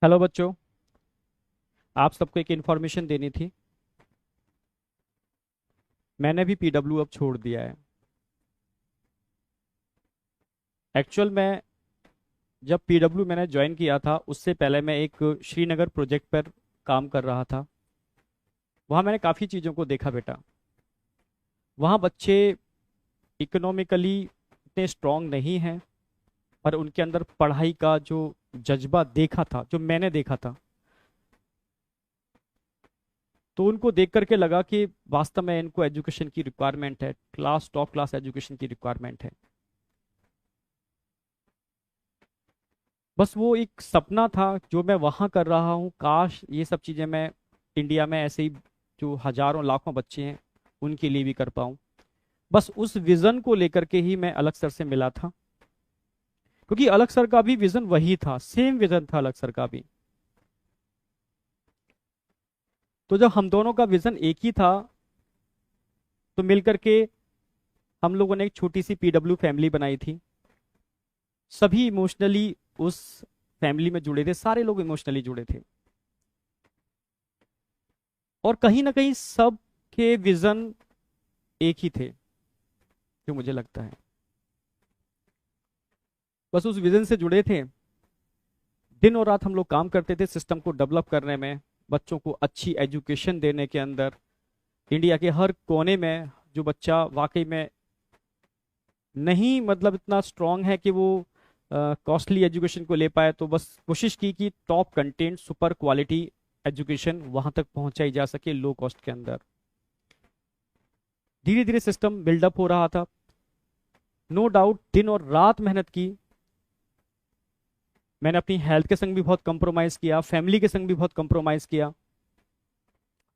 Hello बच्चों। आप सबको एक इन्फॉर्मेशन देनी थी। मैंने भी पीडब्ल्यू अब छोड़ दिया है। एक्चुअल में जब पीडब्ल्यू मैंने ज्वाइन किया था उससे पहले मैं एक श्रीनगर प्रोजेक्ट पर काम कर रहा था। वहाँ मैंने काफ़ी चीज़ों को देखा बेटा। वहाँ बच्चे इकोनॉमिकली इतने स्ट्रांग नहीं हैं, पर उनके अंदर पढ़ाई का जो जज्बा देखा था, जो मैंने देखा था, तो उनको देख करके लगा कि वास्तव में इनको एजुकेशन की रिक्वायरमेंट है, क्लास टॉप क्लास एजुकेशन की रिक्वायरमेंट है। बस वो एक सपना था जो मैं वहां कर रहा हूँ, काश ये सब चीजें मैं इंडिया में ऐसे ही जो हजारों लाखों बच्चे हैं उनके लिए भी कर पाऊँ। बस उस विजन को लेकर के ही मैं अलग सर से मिला था, क्योंकि अलग सर का भी विजन वही था, सेम विजन था अलग सर का भी। तो जब हम दोनों का विजन एक ही था, तो मिलकर के हम लोगों ने एक छोटी सी पीडब्ल्यू फैमिली बनाई थी। सभी इमोशनली उस फैमिली में जुड़े थे, सारे लोग इमोशनली जुड़े थे। और कहीं ना कहीं सब के विजन एक ही थे, जो मुझे लगता है। बस उस विजन से जुड़े थे। दिन और रात हम लोग काम करते थे सिस्टम को डेवलप करने में, बच्चों को अच्छी एजुकेशन देने के अंदर। इंडिया के हर कोने में जो बच्चा वाकई में नहीं मतलब इतना स्ट्रांग है कि वो कॉस्टली एजुकेशन को ले पाए, तो बस कोशिश की कि top content super quality education वहां तक पहुंचाई जा सके लो कॉस्ट के अंदर। धीरे धीरे सिस्टम बिल्डअप हो रहा था। नो डाउट दिन और रात मेहनत की। मैंने अपनी हेल्थ के संग भी बहुत कंप्रोमाइज किया, फैमिली के संग भी बहुत कंप्रोमाइज किया।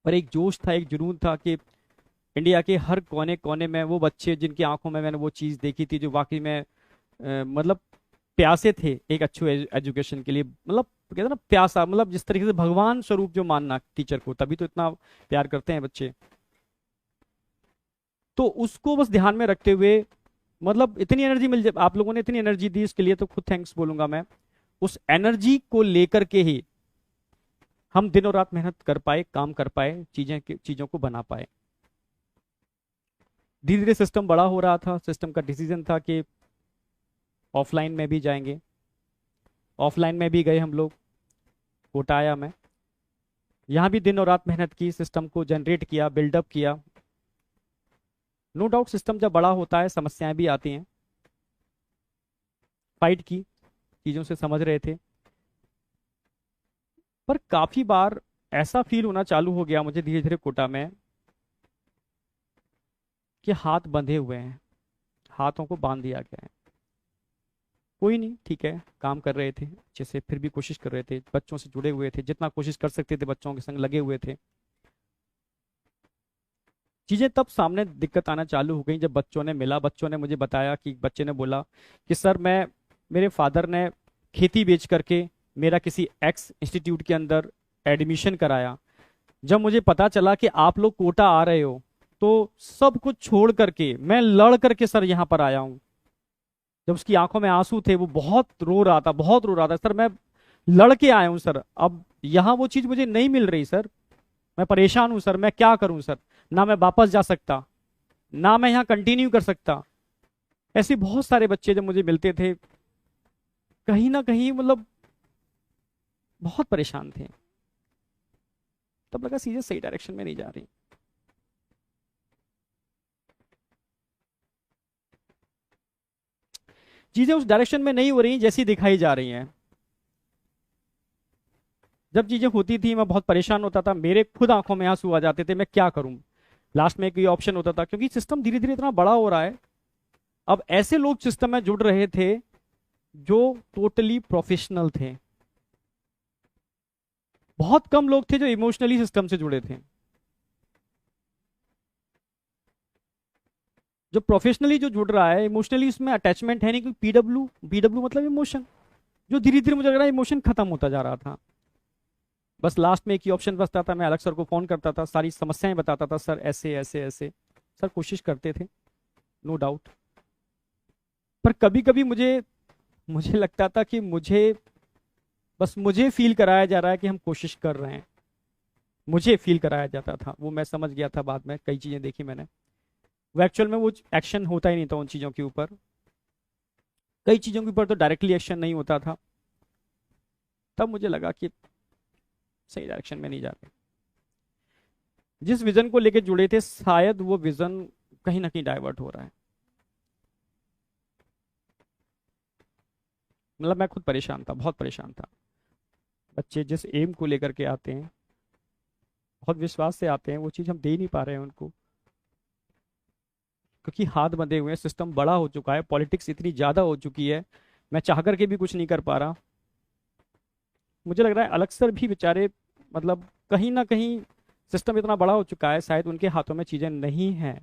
पर एक जोश था, एक जुनून था कि इंडिया के हर कोने कोने में वो बच्चे जिनकी आंखों में मैंने वो चीज़ देखी थी, जो वाकई में मतलब प्यासे थे एक अच्छे एजुकेशन के लिए। मतलब कहते हैं ना प्यासा, मतलब जिस तरीके से भगवान स्वरूप जो मानना टीचर को, तभी तो इतना प्यार करते हैं बच्चे। तो उसको बस ध्यान में रखते हुए, मतलब इतनी एनर्जी मिल जाए, आप लोगों ने इतनी एनर्जी दी इसके लिए तो खुद थैंक्स बोलूंगा मैं। उस एनर्जी को लेकर के ही हम दिनों रात मेहनत कर पाए, काम कर पाए, चीजों को बना पाए। धीरे धीरे सिस्टम बड़ा हो रहा था। सिस्टम का डिसीजन था कि ऑफलाइन में भी जाएंगे। ऑफलाइन में भी गए हम लोग, कोटाया में। यहाँ भी दिन और रात मेहनत की, सिस्टम को जनरेट किया, बिल्डअप किया। नो डाउट सिस्टम जब बड़ा होता है समस्याएं भी आती हैं। फाइट की, चीज़ों से समझ रहे थे। पर काफ़ी बार ऐसा फील होना चालू हो गया मुझे धीरे धीरे कोटा में, कि हाथ बंधे हुए हैं, हाथों को बांध दिया गया है। कोई नहीं, ठीक है, काम कर रहे थे अच्छे से, फिर भी कोशिश कर रहे थे, बच्चों से जुड़े हुए थे, जितना कोशिश कर सकते थे बच्चों के संग लगे हुए थे। चीज़ें तब सामने दिक्कत आना चालू हो गई जब बच्चों ने मिला। बच्चों ने मुझे बताया कि बच्चे ने बोला कि सर मैं, मेरे फादर ने खेती बेच करके मेरा किसी एक्स इंस्टीट्यूट के अंदर एडमिशन कराया। जब मुझे पता चला कि आप लोग कोटा आ रहे हो, तो सब कुछ छोड़ करके मैं लड़ करके सर यहाँ पर आया हूँ। जब उसकी आंखों में आंसू थे, वो बहुत रो रहा था, बहुत रो रहा था, सर मैं लड़ के आया हूँ सर, अब यहाँ वो चीज़ मुझे नहीं मिल रही सर, मैं परेशान हूँ सर, मैं क्या करूँ सर, ना मैं वापस जा सकता, ना मैं यहाँ कंटिन्यू कर सकता। ऐसे बहुत सारे बच्चे जब मुझे मिलते थे, कहीं ना कहीं मतलब बहुत परेशान थे। तब लगा चीजें सही डायरेक्शन में नहीं जा रही। चीजें उस डायरेक्शन में नहीं हो रही जैसी दिखाई जा रही हैं। जब चीजें होती थी मैं बहुत परेशान होता था, मेरे खुद आंखों में आंसू आ जाते थे, मैं क्या करूं। लास्ट में एक ये ऑप्शन होता था, क्योंकि सिस्टम धीरे धीरे इतना बड़ा हो रहा है। अब ऐसे लोग सिस्टम में जुड़ रहे थे जो टोटली प्रोफेशनल थे। बहुत कम लोग थे जो इमोशनली सिस्टम से जुड़े थे। जो प्रोफेशनली जो जुड़ रहा है, इमोशनली उसमें अटैचमेंट है नहीं, क्योंकि पीडब्ल्यू पीडब्ल्यू मतलब इमोशन। जो धीरे धीरे मुझे लग रहा है इमोशन खत्म होता जा रहा था। बस लास्ट में एक ही ऑप्शन बचता था, मैं अलग सर को फोन करता था, सारी समस्याएं बताता था, सर ऐसे ऐसे ऐसे। सर कोशिश करते थे, नो डाउट। पर कभी कभी मुझे मुझे लगता था कि मुझे बस मुझे फील कराया जा रहा है कि हम कोशिश कर रहे हैं, मुझे फील कराया जाता था, वो मैं समझ गया था बाद में, कई चीजें देखी मैंने। वो एक्चुअल में वो एक्शन होता ही नहीं था उन चीजों के ऊपर, कई चीजों के ऊपर तो डायरेक्टली एक्शन नहीं होता था। तब मुझे लगा कि सही डायरेक्शन में नहीं जा रहे। जिस विजन को लेके जुड़े थे शायद वो विजन कहीं ना कहीं डाइवर्ट हो रहा है। मतलब मैं खुद परेशान था, बहुत परेशान था। बच्चे जिस एम को लेकर के आते हैं, बहुत विश्वास से आते हैं, वो चीज़ हम दे नहीं पा रहे हैं उनको, क्योंकि हाथ बंधे हुए हैं, सिस्टम बड़ा हो चुका है, पॉलिटिक्स इतनी ज़्यादा हो चुकी है, मैं चाह करके भी कुछ नहीं कर पा रहा। मुझे लग रहा है अलग सर भी बेचारे, मतलब कहीं ना कहीं सिस्टम इतना बड़ा हो चुका है, शायद उनके हाथों में चीज़ें नहीं हैं,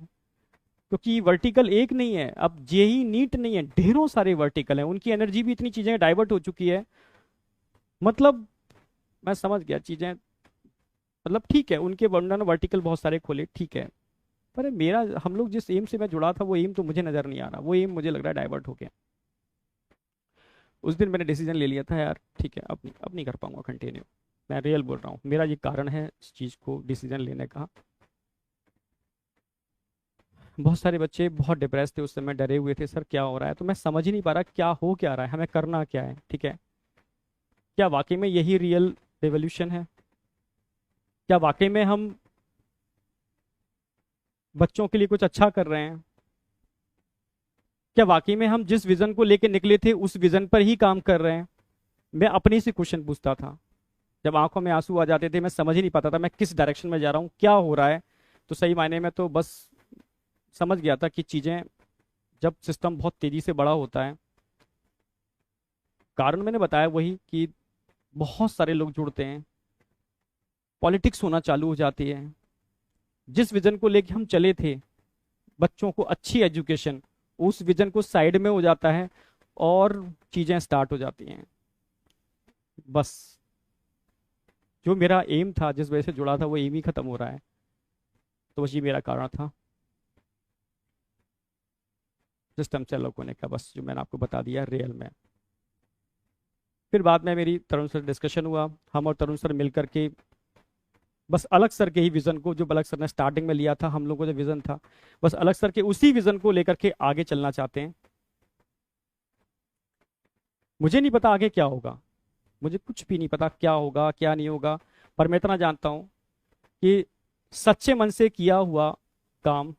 क्योंकि वर्टिकल एक नहीं है, अब जेई नीट नहीं है, ढेरों सारे वर्टिकल हैं, उनकी एनर्जी भी इतनी चीज़ें डाइवर्ट हो चुकी है। मतलब मैं समझ गया चीज़ें, मतलब ठीक है उनके उन्होंने वर्टिकल बहुत सारे खोले, ठीक है, पर मेरा, हम लोग जिस एम से मैं जुड़ा था वो एम तो मुझे नजर नहीं आ रहा, वो एम मुझे लग रहा है डाइवर्ट हो गया। उस दिन मैंने डिसीजन ले लिया था यार, ठीक है अब नहीं कर पाऊंगा कंटिन्यू। मैं रियल बोल रहा हूँ, मेरा ये कारण है इस चीज़ को डिसीजन लेने का। बहुत सारे बच्चे बहुत डिप्रेस थे उस समय, डरे हुए थे, सर क्या हो रहा है, तो मैं समझ ही नहीं पा रहा क्या हो क्या रहा है, हमें करना क्या है, ठीक है। क्या वाकई में यही रियल रेवोल्यूशन है? क्या वाकई में हम बच्चों के लिए कुछ अच्छा कर रहे हैं? क्या वाकई में हम जिस विजन को लेके निकले थे उस विजन पर ही काम कर रहे हैं? मैं अपने से क्वेश्चन पूछता था, जब आंखों में आंसू आ जाते थे, मैं समझ ही नहीं पाता था मैं किस डायरेक्शन में जा रहा हूँ, क्या हो रहा है। तो सही मायने में तो बस समझ गया था कि चीजें, जब सिस्टम बहुत तेजी से बड़ा होता है, कारण मैंने बताया वही कि बहुत सारे लोग जुड़ते हैं, पॉलिटिक्स होना चालू हो जाती है। जिस विजन को लेके हम चले थे, बच्चों को अच्छी एजुकेशन, उस विजन को साइड में हो जाता है और चीजें स्टार्ट हो जाती हैं। बस जो मेरा एम था, जिस वजह से जुड़ा था, वो एम ही खत्म हो रहा है। तो बस ये मेरा कारण था, सिस्टम से अलग होने का, बस जो मैंने आपको बता दिया रियल में। फिर बाद में मेरी तरुण सर डिस्कशन हुआ, हम और तरुण सर मिलकर के बस अलग सर के ही विजन को, जो अलग सर ने स्टार्टिंग में लिया था, हम लोगों का जो विजन था, बस अलग सर के उसी विजन को लेकर के आगे चलना चाहते हैं। मुझे नहीं पता आगे क्या होगा, मुझे कुछ भी नहीं पता क्या होगा क्या नहीं होगा, पर मैं इतना जानता हूं कि सच्चे मन से किया हुआ काम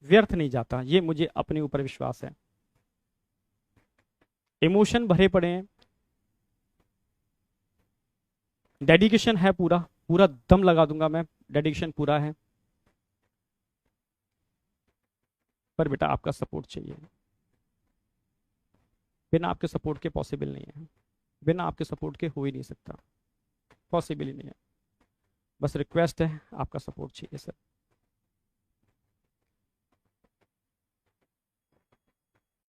व्यर्थ नहीं जाता, ये मुझे अपने ऊपर विश्वास है। इमोशन भरे पड़े हैं, डेडिकेशन है, पूरा पूरा दम लगा दूंगा मैं, डेडिकेशन पूरा है, पर बेटा आपका सपोर्ट चाहिए। बिना आपके सपोर्ट के पॉसिबल नहीं है, बिना आपके सपोर्ट के हो ही नहीं सकता, पॉसिबल ही नहीं है। बस रिक्वेस्ट है, आपका सपोर्ट चाहिए सर।